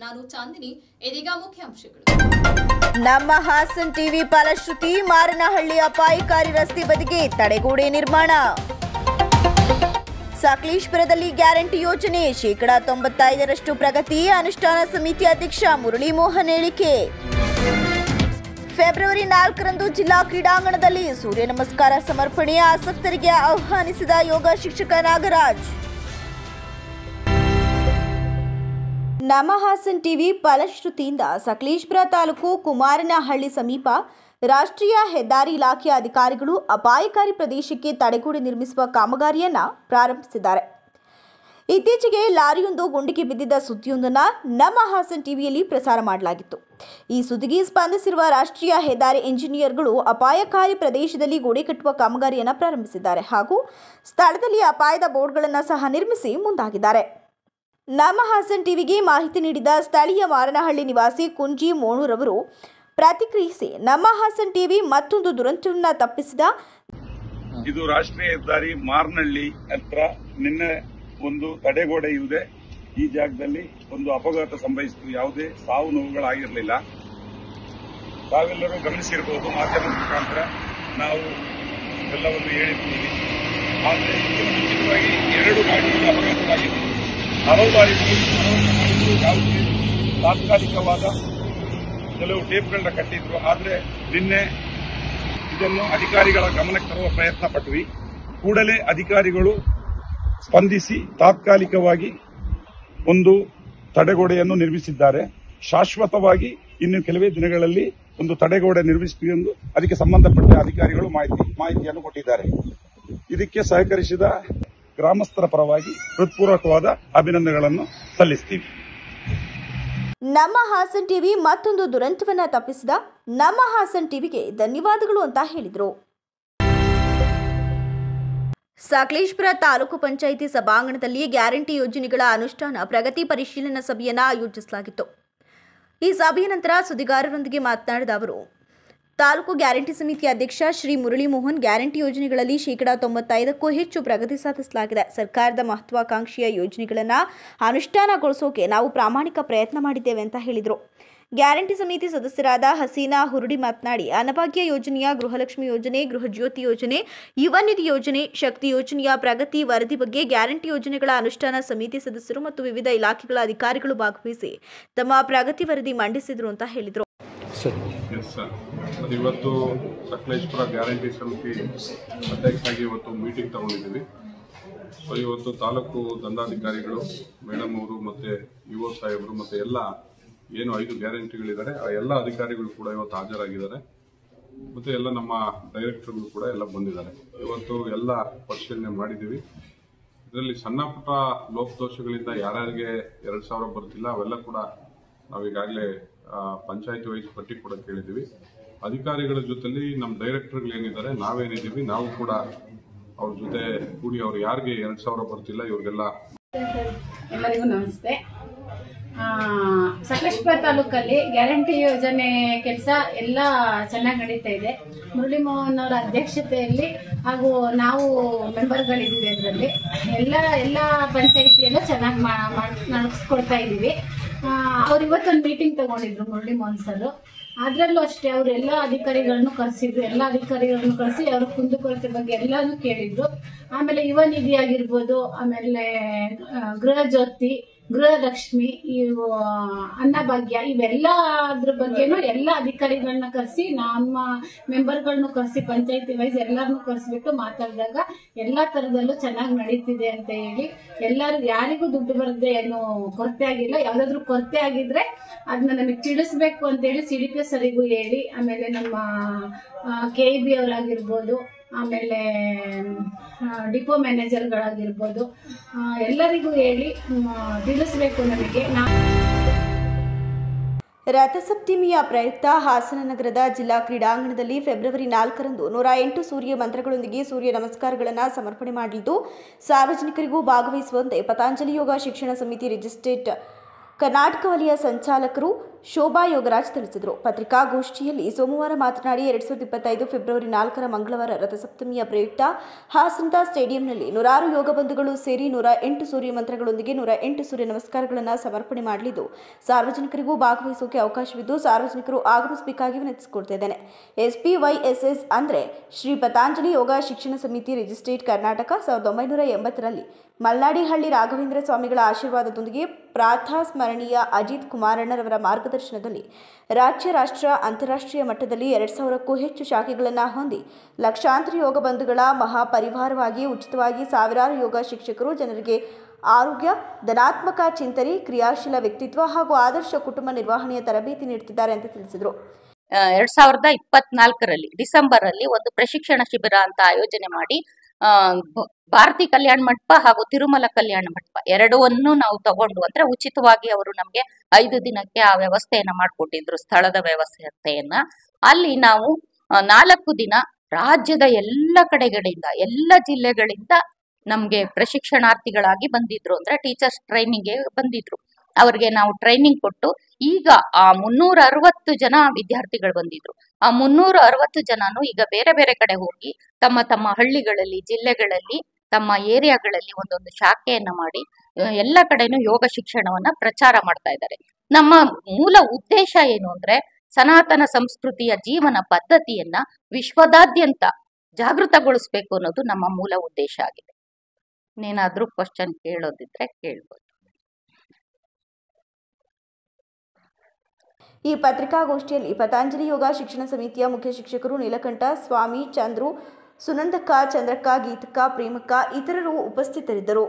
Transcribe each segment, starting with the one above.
ನಾನು ಚಾಂದಿನಿ. ಇದೀಗ ಮುಖ್ಯಾಂಶಗಳು. ನಮ್ಮ ಹಾಸನ್ ಟಿವಿ ಫಲಶ್ರುತಿ ಮಾರನಹಳ್ಳಿ ಅಪಾಯಕಾರಿ ರಸ್ತೆ ಬದಿಗೆ ತಡೆಗೋಡೆ ನಿರ್ಮಾಣ. ಸಕಲೇಶಪುರದಲ್ಲಿ ಗ್ಯಾರಂಟಿ ಯೋಜನೆ ಶೇಕಡಾ 95ರಷ್ಟು ಪ್ರಗತಿ. ಅನುಷ್ಠಾನ ಸಮಿತಿ ಅಧ್ಯಕ್ಷ ಮುರಳಿ ಮೋಹನ್ ಹೇಳಿಕೆ. ಫೆಬ್ರವರಿ 4ರಂದು ಜಿಲ್ಲಾ ಕ್ರೀಡಾಂಗಣದಲ್ಲಿ ಸೂರ್ಯ ನಮಸ್ಕಾರ ಸಮರ್ಪಣೆ. ಆಸಕ್ತರಿಗೆ ಆಹ್ವಾನಿಸಿದ ಯೋಗ ಶಿಕ್ಷಕ ನಾಗರಾಜ್. ನಮ್ಮ ಹಾಸನ್ ಟಿವಿ ಫಲಶ್ರುತಿಯಿಂದ ಸಕಲೇಶಪುರ ತಾಲೂಕು ಕುಮಾರನಹಳ್ಳಿ ಸಮೀಪ ರಾಷ್ಟ್ರೀಯ ಹೆದ್ದಾರಿ ಇಲಾಖೆಯ ಅಧಿಕಾರಿಗಳು ಅಪಾಯಕಾರಿ ಪ್ರದೇಶಕ್ಕೆ ತಡೆಗೋಡೆ ನಿರ್ಮಿಸುವ ಕಾಮಗಾರಿಯನ್ನು ಪ್ರಾರಂಭಿಸಿದ್ದಾರೆ. ಇತ್ತೀಚೆಗೆ ಲಾರಿಯೊಂದು ಗುಂಡಿಗೆ ಬಿದ್ದಿದ್ದ ಸುದ್ದಿಯೊಂದನ್ನು ನಮ್ಮ ಹಾಸನ್ ಟಿವಿಯಲ್ಲಿ ಪ್ರಸಾರ ಮಾಡಲಾಗಿತ್ತು. ಈ ಸುದ್ದಿಗೆ ಸ್ಪಂದಿಸಿರುವ ರಾಷ್ಟ್ರೀಯ ಹೆದ್ದಾರಿ ಇಂಜಿನಿಯರ್ಗಳು ಅಪಾಯಕಾರಿ ಪ್ರದೇಶದಲ್ಲಿ ಗೋಡೆ ಕಟ್ಟುವ ಕಾಮಗಾರಿಯನ್ನು ಪ್ರಾರಂಭಿಸಿದ್ದಾರೆ ಹಾಗೂ ಸ್ಥಳದಲ್ಲಿ ಅಪಾಯದ ಬೋರ್ಡ್ಗಳನ್ನು ಸಹ ನಿರ್ಮಿಸಿ ಮುಂದಾಗಿದ್ದಾರೆ. ನಮ್ಮ ಹಾಸನ್ ಟಿವಿಗೆ ಮಾಹಿತಿ ನೀಡಿದ ಸ್ಥಳೀಯ ಮಾರನಹಳ್ಳಿ ನಿವಾಸಿ ಕುಂಜಿ ಮೋಣೂರವರು ಪ್ರತಿಕ್ರಿಯಿಸಿ, ನಮ್ಮ ಹಾಸನ್ ಟಿವಿ ಮತ್ತೊಂದು ದುರಂತವನ್ನು ತಪ್ಪಿಸಿದ. ಇದು ರಾಷ್ಟ್ರೀಯ ಹೆದ್ದಾರಿ ಮಾರನಹಳ್ಳಿ ಹತ್ರ ನಿನ್ನೆ ಒಂದು ತಡೆಗೋಡೆ ಇದೆ. ಈ ಜಾಗದಲ್ಲಿ ಒಂದು ಅಪಘಾತ ಸಂಭವಿಸಿತು. ಯಾವುದೇ ಸಾವು ನೋವುಗಳಾಗಿರಲಿಲ್ಲ. ತಾವೆಲ್ಲರೂ ಗಮನಿಸಿರಬಹುದು, ಮಾಧ್ಯಮದ ಮುಖಾಂತರ ನಾವು ಎಲ್ಲವನ್ನು ಹೇಳಿದ್ದೀವಿ. ಆದರೆ ಮುಂಚಿತವಾಗಿ 2 ಗಾಡಿಗಳ ಅಪಘಾತವಾಗಿದೆ. ಹಲವು ಬಾರಿ ಯಾವುದೇ ತಾತ್ಕಾಲಿಕವಾದ ಕೆಲವು ಟೇಪ್ಗಳನ್ನ ಕಟ್ಟಿದ್ರು. ಆದರೆ ನಿನ್ನೆ ಇದನ್ನು ಅಧಿಕಾರಿಗಳ ಗಮನಕ್ಕೆ ತರುವ ಪ್ರಯತ್ನ ಪಟ್ವಿ. ಕೂಡಲೇ ಅಧಿಕಾರಿಗಳು ಸ್ಪಂದಿಸಿ ತಾತ್ಕಾಲಿಕವಾಗಿ ಒಂದು ತಡೆಗೋಡೆಯನ್ನು ನಿರ್ಮಿಸಿದ್ದಾರೆ. ಶಾಶ್ವತವಾಗಿ ಇನ್ನು ಕೆಲವೇ ದಿನಗಳಲ್ಲಿ ಒಂದು ತಡೆಗೋಡೆ ನಿರ್ಮಿಸುತ್ತೀವಿ ಎಂದು ಅದಕ್ಕೆ ಸಂಬಂಧಪಟ್ಟ ಅಧಿಕಾರಿಗಳು ಮಾಹಿತಿಯನ್ನು ಕೊಟ್ಟಿದ್ದಾರೆ. ಇದಕ್ಕೆ ಸಹಕರಿಸಿದ ಗ್ರಾಮಸ್ಥರ ಪರವಾಗಿ ಹೃತ್ಪೂರ್ವಕವಾದ ಅಭಿನಂದನೆಗಳನ್ನು ಸಲ್ಲಿಸುತ್ತೀವಿ. ನಮ್ಮ ಹಾಸನ್ ಟಿವಿ ಮತ್ತೊಂದು ದುರಂತವನ್ನು ತಪ್ಪಿಸಿದ. ನಮ್ಮ ಹಾಸನ್ ಟಿವಿಗೆ ಧನ್ಯವಾದಗಳು ಅಂತ ಹೇಳಿದರು. ಸಕಲೇಶಪುರ ತಾಲೂಕು ಪಂಚಾಯಿತಿ ಸಭಾಂಗಣದಲ್ಲಿ ಗ್ಯಾರಂಟಿ ಯೋಜನೆಗಳ ಅನುಷ್ಠಾನ ಪ್ರಗತಿ ಪರಿಶೀಲನಾ ಸಭೆಯನ್ನು ಆಯೋಜಿಸಲಾಗಿತ್ತು. ಈ ಸಭೆಯ ನಂತರ ಸುದ್ದಿಗಾರರೊಂದಿಗೆ ಮಾತನಾಡಿದ ಅವರು, ತಾಲೂಕು ಗ್ಯಾರಂಟಿ ಸಮಿತಿ ಅಧ್ಯಕ್ಷ ಶ್ರೀ ಮುರಳಿ ಮೋಹನ್, ಗ್ಯಾರಂಟಿ ಯೋಜನೆಗಳಲ್ಲಿ ಶೇಕಡಾ 95ಕ್ಕೂ ಹೆಚ್ಚು ಪ್ರಗತಿ ಸಾಧಿಸಲಾಗಿದೆ. ಸರ್ಕಾರದ ಮಹತ್ವಾಕಾಂಕ್ಷೆಯ ಯೋಜನೆಗಳನ್ನು ಅನುಷ್ಠಾನಗೊಳಿಸೋಕೆ ನಾವು ಪ್ರಾಮಾಣಿಕ ಪ್ರಯತ್ನ ಮಾಡಿದ್ದೇವೆ ಅಂತ ಹೇಳಿದರು. ಗ್ಯಾರಂಟಿ ಸಮಿತಿ ಸದಸ್ಯರಾದ ಹಸೀನಾ ಹುರುಡಿ ಮಾತನಾಡಿ, ಅನ್ನಭಾಗ್ಯ ಯೋಜನೆಯ, ಗೃಹಲಕ್ಷ್ಮಿ ಯೋಜನೆ, ಗೃಹ ಜ್ಯೋತಿ ಯೋಜನೆ, ಯುವ ನಿಧಿ ಯೋಜನೆ, ಶಕ್ತಿ ಯೋಜನೆಯ ಪ್ರಗತಿ ವರದಿ ಬಗ್ಗೆ ಗ್ಯಾರಂಟಿ ಯೋಜನೆಗಳ ಅನುಷ್ಠಾನ ಸಮಿತಿ ಸದಸ್ಯರು ಮತ್ತು ವಿವಿಧ ಇಲಾಖೆಗಳ ಅಧಿಕಾರಿಗಳು ಭಾಗವಹಿಸಿ ತಮ್ಮ ಪ್ರಗತಿ ವರದಿ ಮಂಡಿಸಿದರು ಅಂತ ಹೇಳಿದರು. ಇವತ್ತು ಸಕಲೇಶಪುರ ಗ್ಯಾರಂಟಿ ಸಮಿತಿ ಅಧ್ಯಕ್ಷರಾಗಿ ಇವತ್ತು ಮೀಟಿಂಗ್ ತಗೊಂಡಿದ್ದೀವಿ. ಸೊ ಇವತ್ತು ತಾಲೂಕು ದಂಡಾಧಿಕಾರಿಗಳು ಮೇಡಮ್ ಅವರು ಮತ್ತು ಯುವ ಸಾಹೇಬರು ಮತ್ತು ಎಲ್ಲ ಏನು 5 ಗ್ಯಾರಂಟಿಗಳಿದ್ದಾರೆ ಆ ಎಲ್ಲ ಅಧಿಕಾರಿಗಳು ಕೂಡ ಇವತ್ತು ಹಾಜರಾಗಿದ್ದಾರೆ. ಮತ್ತು ಎಲ್ಲ ನಮ್ಮ ಡೈರೆಕ್ಟರ್ಗಳು ಕೂಡ ಎಲ್ಲ ಬಂದಿದ್ದಾರೆ. ಇವತ್ತು ಎಲ್ಲ ಪರಿಶೀಲನೆ ಮಾಡಿದ್ದೀವಿ. ಇದರಲ್ಲಿ ಸಣ್ಣ ಪುಟ್ಟ ಲೋಪದೋಷಗಳಿಂದ ಯಾರ್ಯಾರಿಗೆ 2,000 ಬರ್ತಿಲ್ಲ ಅವೆಲ್ಲ ಕೂಡ ನಾವೀಗಾಗಲೇ ಪಂಚಾಯತ್ ವೈಸ್ ಪಟ್ಟಿ ಕೂಡ ಕೇಳಿದ್ದೀವಿ. ಅಧಿಕಾರಿಗಳ ಜೊತೆಲಿ ನಮ್ಮ ಡೈರೆಕ್ಟರ್ಗಳು ಏನಿದ್ದಾರೆ, ನಾವೇನಿದ್ದೀವಿ, ನಾವು ಕೂಡ ಅವ್ರ ಜೊತೆ ಕೂಡಿ ಅವ್ರು ಯಾರಿಗೆ 2,000 ಬರ್ತಿಲ್ಲ ಇವ್ರಿಗೆಲ್ಲ. ಎಲ್ಲರಿಗೂ ನಮಸ್ತೆ. ಸಕಲೇಶಪುರ ತಾಲೂಕಲ್ಲಿ ಗ್ಯಾರಂಟಿ ಯೋಜನೆ ಕೆಲಸ ಎಲ್ಲ ಚೆನ್ನಾಗಿ ನಡೀತಾ ಇದೆ. ಮುರಳಿ ಮೋಹನ್ ಅವರ ಅಧ್ಯಕ್ಷತೆಯಲ್ಲಿ ಹಾಗೂ ನಾವು ಮೆಂಬರ್ಗಳಿದ್ದೀವಿ. ಅದರಲ್ಲಿ ಎಲ್ಲ ಪಂಚಾಯಿತಿಯಲ್ಲೂ ಚೆನ್ನಾಗಿ ನಡೆಸ್ಕೊಡ್ತಾ ಇದ್ದೀವಿ. ಅವ್ರು ಇವತ್ತೊಂದು ಮೀಟಿಂಗ್ ತಗೊಂಡಿದ್ರು ಮುರಳಿ ಮೋಹನ್ ಸರ್. ಅದರಲ್ಲೂ ಅಷ್ಟೇ ಅವರು ಎಲ್ಲ ಅಧಿಕಾರಿಗಳನ್ನು ಕರೆಸಿದ್ರು. ಎಲ್ಲ ಅಧಿಕಾರಿಗಳನ್ನು ಕರೆಸಿ ಅವ್ರ ಕುಂದುಕೊರತೆ ಬಗ್ಗೆ ಎಲ್ಲಾನು ಕೇಳಿದ್ರು. ಆಮೇಲೆ ಯುವ ನಿಧಿ ಆಗಿರ್ಬೋದು, ಆಮೇಲೆ ಗೃಹ ಜ್ಯೋತಿ, ಗೃಹಲಕ್ಷ್ಮಿ, ಇವು ಅನ್ನಭಾಗ್ಯ, ಇವೆಲ್ಲ ಅದ್ರ ಬಗ್ಗೆನೂ ಎಲ್ಲ ಅಧಿಕಾರಿಗಳನ್ನ ಕರೆಸಿ ನಮ್ಮ ಮೆಂಬರ್ಗಳನ್ನ ಕರೆಸಿ ಪಂಚಾಯತಿ ವೈಸ್ ಎಲ್ಲರನ್ನೂ ಕರೆಸಿಬಿಟ್ಟು ಮಾತಾಡಿದಾಗ ಎಲ್ಲಾ ತರದಲ್ಲೂ ಚೆನ್ನಾಗಿ ನಡೀತಿದೆ ಅಂತ ಹೇಳಿ, ಎಲ್ಲರೂ ಯಾರಿಗೂ ದುಡ್ಡು ಬರದೆ ಏನು ಕೊರತೆ ಆಗಿಲ್ಲ. ಯಾವ್ದಾದ್ರು ಕೊರತೆ ಆಗಿದ್ರೆ ಅದನ್ನ ನಮಗೆ ತಿಳಿಸ್ಬೇಕು ಅಂತ ಹೇಳಿ CDPO ಸರಿಗೂ ಹೇಳಿ, ಆಮೇಲೆ ನಮ್ಮ KEB ಅವರಾಗಿರ್ಬೋದು, ಆಮೇಲೆ ಡಿಪೋ ಮ್ಯಾನೇಜರ್ಗಳಾಗಿರ್ಬೋದು, ಎಲ್ಲರಿಗೂ ಹೇಳಿ ತಿಳಿಸ್ಬೇಕು ನಮಗೆ. ರಥಸಪ್ತಮಿಯ ಪ್ರಯುಕ್ತ ಹಾಸನ ನಗರದ ಜಿಲ್ಲಾ ಕ್ರೀಡಾಂಗಣದಲ್ಲಿ ಫೆಬ್ರವರಿ 4ರಂದು 108 ಸೂರ್ಯ ಮಂತ್ರಗಳೊಂದಿಗೆ ಸೂರ್ಯ ನಮಸ್ಕಾರಗಳನ್ನು ಸಮರ್ಪಣೆ ಮಾಡಲಿದ್ದು, ಸಾರ್ವಜನಿಕರಿಗೂ ಭಾಗವಹಿಸುವಂತೆ ಪತಂಜಲಿ ಯೋಗ ಶಿಕ್ಷಣ ಸಮಿತಿ ರಿಜಿಸ್ಟ್ರೇಟ್ ಕರ್ನಾಟಕ ವಲಯ ಸಂಚಾಲಕರು ಶೋಭಾ ಯೋಗರಾಜ್ ತಿಳಿಸಿದರು. ಪತ್ರಿಕಾಗೋಷ್ಠಿಯಲ್ಲಿ ಸೋಮವಾರ ಮಾತನಾಡಿ 2025 ಫೆಬ್ರವರಿ 4ರ ಮಂಗಳವಾರ ರಥಸಪ್ತಮಿಯ ಪ್ರಯುಕ್ತ ಹಾಸನದ ಸ್ಟೇಡಿಯಂನಲ್ಲಿ 106 ಯೋಗ ಬಂಧುಗಳು ಸೇರಿ 108 ಸೂರ್ಯ ಮಂತ್ರಗಳೊಂದಿಗೆ 108 ಸೂರ್ಯ ನಮಸ್ಕಾರಗಳನ್ನು ಸಮರ್ಪಣೆ ಮಾಡಲಿದ್ದು, ಸಾರ್ವಜನಿಕರಿಗೂ ಭಾಗವಹಿಸೋಕೆ ಅವಕಾಶವಿದ್ದು ಸಾರ್ವಜನಿಕರು ಆಗಮಿಸಬೇಕಾಗಿ ವಿನಂತಿಸಿಕೊಳ್ತಿದ್ದೇನೆ. SPYSS ಅಂದರೆ ಶ್ರೀ ಪತಾಂಜಲಿ ಯೋಗ ಶಿಕ್ಷಣ ಸಮಿತಿ ರಿಜಿಸ್ಟ್ರೇಡ್ ಕರ್ನಾಟಕ 1980ರಲ್ಲಿ ಮಲ್ನಾಡಿಹಳ್ಳಿ ರಾಘವೇಂದ್ರ ಸ್ವಾಮಿಗಳ ಆಶೀರ್ವಾದದೊಂದಿಗೆ ಪ್ರಾತಃ ಸ್ಮರಣೀಯ ಅಜಿತ್ ಕುಮಾರಣ್ಣರವರ ಮಾರ್ಗದರ್ಶನದಲ್ಲಿ ರಾಜ್ಯ, ರಾಷ್ಟ್ರ, ಅಂತಾರಾಷ್ಟ್ರೀಯ ಮಟ್ಟದಲ್ಲಿ 2000ಕ್ಕೂ ಹೆಚ್ಚು ಶಾಖೆಗಳನ್ನು ಹೊಂದಿ ಲಕ್ಷಾಂತರ ಯೋಗ ಬಂಧುಗಳ ಮಹಾಪರಿವಾರವಾಗಿ ಉಚಿತವಾಗಿ ಸಾವಿರಾರು ಯೋಗ ಶಿಕ್ಷಕರು ಜನರಿಗೆ ಆರೋಗ್ಯ, ಧನಾತ್ಮಕ ಚಿಂತನೆ, ಕ್ರಿಯಾಶೀಲ ವ್ಯಕ್ತಿತ್ವ ಹಾಗೂ ಆದರ್ಶ ಕುಟುಂಬ ನಿರ್ವಹಣೆಯ ತರಬೇತಿ ನೀಡುತ್ತಿದ್ದಾರೆ ಅಂತ ತಿಳಿಸಿದರು. 2024ರಲ್ಲಿ ಡಿಸೆಂಬರ್ ಅಲ್ಲಿ ಒಂದು ಪ್ರಶಿಕ್ಷಣ ಶಿಬಿರ ಅಂತ ಆಯೋಜನೆ ಮಾಡಿ ಭಾರತಿ ಕಲ್ಯಾಣ ಮಂಟಪ ಹಾಗೂ ತಿರುಮಲ ಕಲ್ಯಾಣ ಮಂಟಪ ಎರಡವನ್ನು ನಾವು ತಗೊಂಡು, ಅಂದ್ರೆ ಉಚಿತವಾಗಿ ಅವರು ನಮ್ಗೆ 5 ದಿನಕ್ಕೆ ಆ ವ್ಯವಸ್ಥೆಯನ್ನ ಮಾಡಿಕೊಟ್ಟಿದ್ರು, ಸ್ಥಳದ ವ್ಯವಸ್ಥೆಯನ್ನ. ಅಲ್ಲಿ ನಾವು 4 ದಿನ ರಾಜ್ಯದ ಎಲ್ಲ ಕಡೆಗಳಿಂದ, ಎಲ್ಲ ಜಿಲ್ಲೆಗಳಿಂದ ನಮ್ಗೆ ಪ್ರಶಿಕ್ಷಣಾರ್ಥಿಗಳಾಗಿ ಬಂದಿದ್ರು, ಅಂದ್ರೆ ಟೀಚರ್ಸ್ ಟ್ರೈನಿಂಗ್ಗೆ ಬಂದಿದ್ರು. ಅವ್ರಿಗೆ ನಾವು ಟ್ರೈನಿಂಗ್ ಕೊಟ್ಟು ಈಗ ಆ 360 ಜನ ವಿದ್ಯಾರ್ಥಿಗಳು ಬಂದಿದ್ರು. ಆ 360 ಜನನು ಈಗ ಬೇರೆ ಬೇರೆ ಕಡೆ ಹೋಗಿ ತಮ್ಮ ತಮ್ಮ ಹಳ್ಳಿಗಳಲ್ಲಿ, ಜಿಲ್ಲೆಗಳಲ್ಲಿ, ತಮ್ಮ ಏರಿಯಾಗಳಲ್ಲಿ ಒಂದೊಂದು ಶಾಖೆಯನ್ನ ಮಾಡಿ ಎಲ್ಲ ಕಡೆನೂ ಯೋಗ ಶಿಕ್ಷಣವನ್ನ ಪ್ರಚಾರ ಮಾಡ್ತಾ ಇದ್ದಾರೆ. ನಮ್ಮ ಮೂಲ ಉದ್ದೇಶ ಏನು ಅಂದ್ರೆ ಸನಾತನ ಸಂಸ್ಕೃತಿಯ ಜೀವನ ಪದ್ಧತಿಯನ್ನ ವಿಶ್ವದಾದ್ಯಂತ ಜಾಗೃತಗೊಳಿಸ್ಬೇಕು ಅನ್ನೋದು ನಮ್ಮ ಮೂಲ ಉದ್ದೇಶ ಆಗಿದೆ. ಏನಾದ್ರೂ ಕ್ವಶನ್ ಕೇಳೋದಿದ್ರೆ ಕೇಳ್ಬೋದು. ಈ ಪತ್ರಿಕಾಗೋಷ್ಠಿಯಲ್ಲಿ ಪತಾಂಜಲಿ ಯೋಗ ಶಿಕ್ಷಣ ಸಮಿತಿಯ ಮುಖ್ಯ ಶಿಕ್ಷಕರು ನೀಲಕಂಠ, ಸ್ವಾಮಿ, ಚಂದ್ರು, ಸುನಂದಕ್ಕ, ಚಂದ್ರಕ್ಕ, ಗೀತಕ್ಕ, ಪ್ರೇಮಕ್ಕ ಇತರರು ಉಪಸ್ಥಿತರಿದ್ದರು.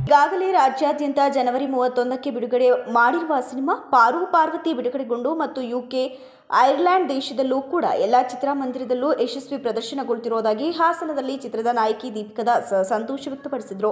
ಈಗಾಗಲೇ ರಾಜ್ಯಾದ್ಯಂತ ಜನವರಿ 31ಕ್ಕೆ ಬಿಡುಗಡೆ ಮಾಡಿರುವ ಸಿನಿಮಾ ಪಾರು ಪಾರ್ವತಿ ಬಿಡುಗಡೆಗೊಂಡು ಮತ್ತು UK, ಐರ್ಲೆಂಡ್ ದೇಶದಲ್ಲೂ ಕೂಡ ಎಲ್ಲ ಚಿತ್ರಮಂದಿರದಲ್ಲೂ ಯಶಸ್ವಿ ಪ್ರದರ್ಶನಗೊಳ್ತಿರೋದಾಗಿ ಹಾಸನದಲ್ಲಿ ಚಿತ್ರದ ನಾಯಕಿ ದೀಪಿಕಾ ಸಂತೋಷ ವ್ಯಕ್ತಪಡಿಸಿದರು.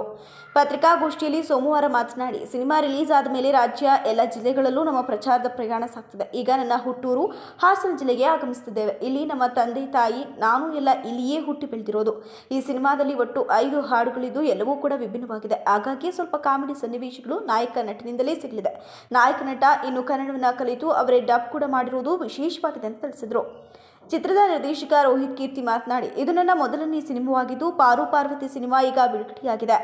ಪತ್ರಿಕಾಗೋಷ್ಠಿಯಲ್ಲಿ ಸೋಮವಾರ ಮಾತನಾಡಿ, ಸಿನಿಮಾ ರಿಲೀಸ್ ಆದ ಮೇಲೆ ರಾಜ್ಯ ಎಲ್ಲ ಜಿಲ್ಲೆಗಳಲ್ಲೂ ನಮ್ಮ ಪ್ರಚಾರದ ಪ್ರಯಾಣ ಸಾಗ್ತಿದೆ. ಈಗ ನನ್ನ ಹುಟ್ಟೂರು ಹಾಸನ ಜಿಲ್ಲೆಗೆ ಆಗಮಿಸುತ್ತಿದ್ದೇವೆ. ಇಲ್ಲಿ ನಮ್ಮ ತಂದೆ ತಾಯಿ, ನಾನು ಎಲ್ಲ ಇಲ್ಲಿಯೇ ಹುಟ್ಟಿ ಬೆಳೆದಿರೋದು. ಈ ಸಿನಿಮಾದಲ್ಲಿ ಒಟ್ಟು 5 ಹಾಡುಗಳಿದ್ದು ಎಲ್ಲವೂ ಕೂಡ ವಿಭಿನ್ನವಾಗಿದೆ. ಹಾಗಾಗಿ ಸ್ವಲ್ಪ ಕಾಮಿಡಿ ಸನ್ನಿವೇಶಗಳು ನಾಯಕ ನಟನಿಂದಲೇ ಸಿಗಲಿದೆ. ನಾಯಕ ನಟ ಇನ್ನು ಕನ್ನಡವನ್ನ ಕಲಿತು ಅವರೇ ಡಬ್ ಕೂಡ ಮಾಡಿರುವುದು ವಿಶೇಷವಾಗಿದೆ ಅಂತ ತಿಳಿಸಿದರು. ಚಿತ್ರದ ನಿರ್ದೇಶಕ ರೋಹಿತ್ ಕೀರ್ತಿ ಮಾತನಾಡಿ, ಇದು ನನ್ನ ಮೊದಲನೇ ಸಿನಿಮಾವಾಗಿದ್ದು ಪಾರು ಪಾರ್ವತಿ ಸಿನಿಮಾ ಈಗ ಬಿಡುಗಡೆಯಾಗಿದೆ.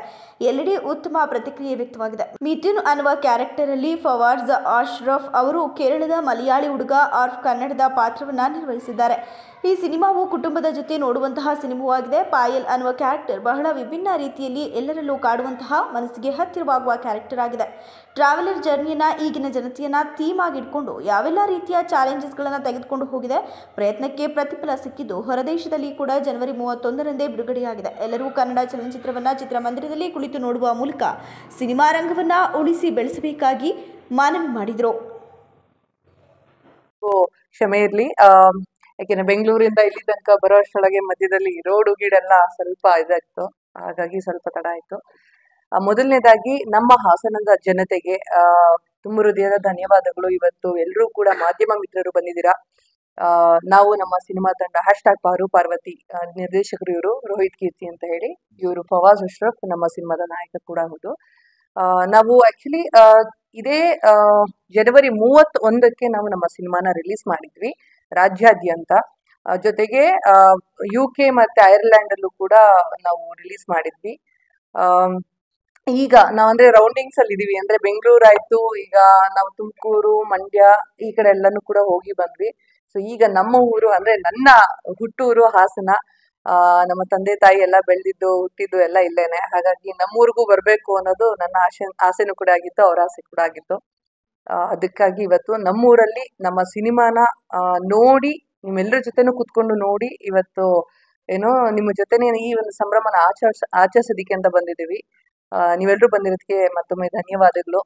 ಎಲ್ಲೆಡೆ ಉತ್ತಮ ಪ್ರತಿಕ್ರಿಯೆ ವ್ಯಕ್ತವಾಗಿದೆ. ಮಿಥುನ್ ಅನ್ನುವ ಕ್ಯಾರೆಕ್ಟರ್ ಅಲ್ಲಿ ಫವಾಜ್ ಅಶ್ರಫ್ ಅವರು ಕೇರಳದ ಮಲಯಾಳಿ ಹುಡುಗ ಆರ್ಫ್ ಕನ್ನಡದ ಪಾತ್ರವನ್ನ ನಿರ್ವಹಿಸಿದ್ದಾರೆ. ಈ ಸಿನಿಮಾವು ಕುಟುಂಬದ ಜೊತೆ ನೋಡುವಂತಹ ಸಿನಿಮಾವಾಗಿದೆ. ಪಾಯಲ್ ಅನ್ನುವ ಕ್ಯಾರೆಕ್ಟರ್ ಬಹಳ ವಿಭಿನ್ನ ರೀತಿಯಲ್ಲಿ ಎಲ್ಲರಲ್ಲೂ ಕಾಡುವಂತಹ, ಮನಸ್ಸಿಗೆ ಹತ್ತಿರವಾಗುವ ಕ್ಯಾರೆಕ್ಟರ್ ಆಗಿದೆ. ಟ್ರಾವೆಲರ್ ಜರ್ನಿಯನ್ನ ಈಗಿನ ಜನತೆಯನ್ನ ಥೀಮ್ ಆಗಿ ಇಟ್ಕೊಂಡು ಯಾವೆಲ್ಲ ರೀತಿಯ ಚಾಲೆಂಜಸ್ಗಳನ್ನು ತೆಗೆದುಕೊಂಡು ಹೋಗಿದೆ. ಪ್ರಯತ್ನಕ್ಕೆ ಪ್ರತಿಫಲ ಸಿಕ್ಕಿದ್ದು ಹೊರದೇಶದಲ್ಲಿ ಕೂಡ ಜನವರಿ 31ರಂದೇ ಬಿಡುಗಡೆಯಾಗಿದೆ. ಎಲ್ಲರೂ ಕನ್ನಡ ಚಲನಚಿತ್ರವನ್ನ ಚಿತ್ರಮಂದಿರದಲ್ಲಿ ಕುಳಿತು ನೋಡುವ ಮೂಲಕ ಸಿನಿಮಾ ರಂಗವನ್ನ ಉಳಿಸಿ ಬೆಳೆಸಬೇಕಾಗಿ ಮನವಿ ಮಾಡಿದರು. ಕ್ಷಮೆ ಇರಲಿ, ಯಾಕೆಂದ್ರೆ ಬೆಂಗಳೂರಿಂದ ಇಲ್ಲಿ ತನಕ ಬರೋ ಅಷ್ಟೊಳಗೆ ಮಧ್ಯದಲ್ಲಿ ರೋಡು ಗೀಡೆಲ್ಲ ಸ್ವಲ್ಪ ಇದಾಯ್ತು, ಹಾಗಾಗಿ ಸ್ವಲ್ಪ ತಡ ಆಯ್ತು. ಮೊದಲನೇದಾಗಿ ನಮ್ಮ ಹಾಸನದ ಜನತೆಗೆ ತುಂಬ ಹೃದಯದ ಧನ್ಯವಾದಗಳು. ಇವತ್ತು ಎಲ್ಲರೂ ಕೂಡ ಮಾಧ್ಯಮ ಮಿತ್ರರು ಬಂದಿದ್ದೀರಾ. ನಾವು ನಮ್ಮ ಸಿನಿಮಾ ತಂಡ #ಪಾರು ಪಾರ್ವತಿ ನಿರ್ದೇಶಕರು ಇವರು ರೋಹಿತ್ ಕೀರ್ತಿ ಅಂತ ಹೇಳಿ, ಇವರು ಫವಾಜ್ ಅಶ್ರಫ್ ನಮ್ಮ ಸಿನಿಮಾದ ನಾಯಕ ಕೂಡ ಹೌದು. ನಾವು ಆಕ್ಚುಲಿ ಇದೇ ಜನವರಿ 31ಕ್ಕೆ ನಾವು ನಮ್ಮ ಸಿನಿಮಾನ ರಿಲೀಸ್ ಮಾಡಿದ್ವಿ ರಾಜ್ಯಾದ್ಯಂತ. ಜೊತೆಗೆ UK ಮತ್ತೆ ಐರ್ಲೆಂಡ್ ಅಲ್ಲೂ ಕೂಡ ನಾವು ರಿಲೀಸ್ ಮಾಡಿದ್ವಿ. ಈಗ ನಾವಂದ್ರೆ ರೌಂಡಿಂಗ್ಸ್ ಅಲ್ಲಿ ಇದೀವಿ, ಅಂದ್ರೆ ಬೆಂಗಳೂರು ಆಯ್ತು, ಈಗ ನಾವು ತುಮಕೂರು, ಮಂಡ್ಯ ಈ ಕಡೆ ಎಲ್ಲಾನು ಕೂಡ ಹೋಗಿ ಬಂದ್ವಿ. ಸೊ ಈಗ ನಮ್ಮ ಊರು ಅಂದ್ರೆ ನನ್ನ ಹುಟ್ಟೂರು ಹಾಸನ. ನಮ್ಮ ತಂದೆ ತಾಯಿ ಎಲ್ಲ ಬೆಳೆದಿದ್ದು ಹುಟ್ಟಿದ್ದು ಎಲ್ಲ ಇಲ್ಲೇನೆ. ಹಾಗಾಗಿ ನಮ್ಮೂರಿಗೂ ಬರ್ಬೇಕು ಅನ್ನೋದು ನನ್ನ ಆಸೆನೂ ಕೂಡ ಆಗಿತ್ತು, ಅವ್ರ ಆಸೆ ಕೂಡ ಆಗಿತ್ತು. ಅದಕ್ಕಾಗಿ ಇವತ್ತು ನಮ್ಮೂರಲ್ಲಿ ನಮ್ಮ ಸಿನಿಮಾನ ನೋಡಿ, ನಿಮ್ಮೆಲ್ಲರ ಜೊತೆನೂ ಕುತ್ಕೊಂಡು ನೋಡಿ, ಇವತ್ತು ಏನೋ ನಿಮ್ಮ ಜೊತೆನೇ ಈ ಒಂದು ಸಂಭ್ರಮನ ಆಚರಿಸೋದಿಕ್ಕೆ ಅಂತ ಬಂದಿದ್ದೀವಿ. ನೀವೆಲ್ಲರೂ ಬಂದಿರೋದಕ್ಕೆ ಮತ್ತೊಮ್ಮೆ ಧನ್ಯವಾದಗಳು.